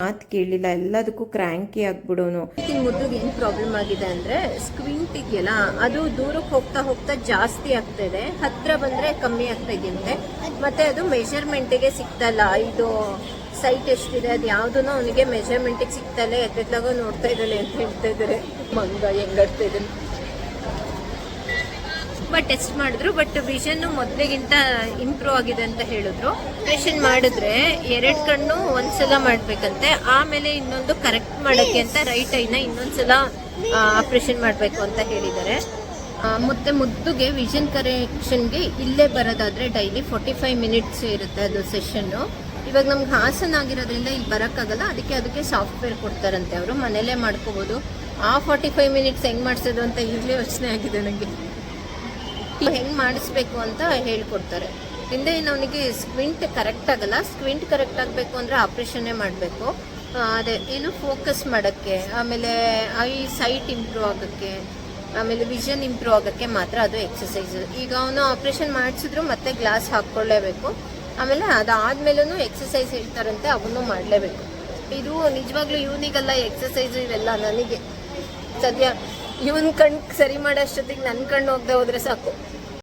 ಮಾತು ಕೇಳಿಲ್ಲ, ಎಲ್ಲದಕ್ಕೂ ಕ್ರ್ಯಾಂಕಿ ಆಗ್ಬಿಡೋನು. ಮುದ್ದುಗೆ ಏನು ಪ್ರಾಬ್ಲಮ್ ಆಗಿದೆ ಅಂದರೆ ಸ್ಕ್ವಿಂಟ್ ಇದೆಯಲ್ಲ ಅದು ದೂರಕ್ಕೆ ಹೋಗ್ತಾ ಹೋಗ್ತಾ ಜಾಸ್ತಿ ಆಗ್ತಾಯಿದೆ, ಹತ್ತಿರ ಬಂದರೆ ಕಮ್ಮಿ ಆಗ್ತಾ ಇದೆಯಂತೆ. ಮತ್ತು ಅದು ಮೆಷರ್ಮೆಂಟಿಗೆ ಸಿಗ್ತಲ್ಲ, ಇದು ಸೈಟ್ ಎಷ್ಟಿದೆ ಅದು ಯಾವುದೂ ಅವನಿಗೆ ಮೆಷರ್ಮೆಂಟಿಗೆ ಸಿಗ್ತಲ್ಲ, ಎತ್ತಲಾಗ ನೋಡ್ತಾ ಇದ್ದಾಳೆ ಅಂತ ಹೇಳ್ತಾ ಇದ್ದಾರೆ. ಮಂಗ ಹೆಂಗಾಡ್ತಾ ಇದ್ದಾನೆ. ಟೆಸ್ಟ್ ಮಾಡಿದ್ರು, ಬಟ್ ವಿಷನ್ ಮೊದಲಿಗಿಂತ ಇಂಪ್ರೂವ್ ಆಗಿದೆ ಅಂತ ಹೇಳಿದ್ರು. ಆಪರೇಷನ್ ಮಾಡಿದ್ರೆ 2 ಕಣ್ಣು ಒಂದ್ಸಲ ಮಾಡ್ಬೇಕಂತೆ, ಆಮೇಲೆ ಇನ್ನೊಂದು ಕರೆಕ್ಟ್ ಮಾಡೋಕ್ಕೆ ಅಂತ ರೈಟ್ ಐನ ಇನ್ನೊಂದ್ಸಲ ಆಪರೇಷನ್ ಮಾಡಬೇಕು ಅಂತ ಹೇಳಿದ್ದಾರೆ. ಮತ್ತೆ ಮುದ್ದುಗೆ ವಿಷನ್ ಕರೆಕ್ಷನ್ಗೆ ಇಲ್ಲೇ ಬರೋದಾದ್ರೆ ಡೈಲಿ 45 ಮಿನಿಟ್ಸ್ ಇರುತ್ತೆ ಅದು ಸೆಷನ್ನು. ಇವಾಗ ನಮ್ಗೆ ಹಾಸನ ಆಗಿರೋದ್ರಿಂದ ಇಲ್ಲಿ ಬರೋಕ್ಕಾಗಲ್ಲ, ಅದಕ್ಕೆ ಸಾಫ್ಟ್ವೇರ್ ಕೊಡ್ತಾರಂತೆ, ಅವರು ಮನೇಲೇ ಮಾಡ್ಕೋಬೋದು. ಆ 45 ಮಿನಿಟ್ಸ್ ಹೆಂಗೆ ಮಾಡಿಸೋದು ಅಂತ ಈಗಲೇ ಯೋಚನೆ ಆಗಿದೆ ನನಗೆ. ಹೆಂಗೆ ಮಾಡಿಸ್ಬೇಕು ಅಂತ ಹೇಳ್ಕೊಡ್ತಾರೆ. ಹಿಂದೆ ಅವನಿಗೆ ಸ್ಕ್ವಿಂಟ್ ಕರೆಕ್ಟ್ ಆಗಲ್ಲ, ಸ್ಕ್ವಿಂಟ್ ಕರೆಕ್ಟ್ ಆಗಬೇಕು ಅಂದರೆ ಆಪ್ರೇಷನ್ನೇ ಮಾಡಬೇಕು. ಅದೇ ಏನು ಫೋಕಸ್ ಮಾಡೋಕ್ಕೆ, ಆಮೇಲೆ ಐ ಸೈಟ್ ಇಂಪ್ರೂವ್ ಆಗೋಕ್ಕೆ, ಆಮೇಲೆ ವಿಷನ್ ಇಂಪ್ರೂವ್ ಆಗೋಕ್ಕೆ ಮಾತ್ರ ಅದು ಎಕ್ಸಸೈಸ್. ಈಗ ಅವನು ಆಪ್ರೇಷನ್ ಮಾಡಿಸಿದ್ರು ಮತ್ತೆ ಗ್ಲಾಸ್ ಹಾಕ್ಕೊಳ್ಳೇಬೇಕು, ಆಮೇಲೆ ಅದಾದ್ಮೇಲೂ ಎಕ್ಸಸೈಸ್ ಹೇಳ್ತಾರಂತೆ, ಅವನು ಮಾಡಲೇಬೇಕು. ಇದು ನಿಜವಾಗ್ಲೂ ಇವನಿಗೆಲ್ಲ ಎಕ್ಸಸೈಸು ಇವೆಲ್ಲ, ನನಗೆ ಸದ್ಯ ಇವನ್ ಕಣ್ಣು ಸರಿ ಮಾಡೋಷ್ಟೊತ್ತಿಗೆ ನನ್ನ ಕಣ್ಣು ಹೋಗದೆ ಹೋದರೆ ಸಾಕು.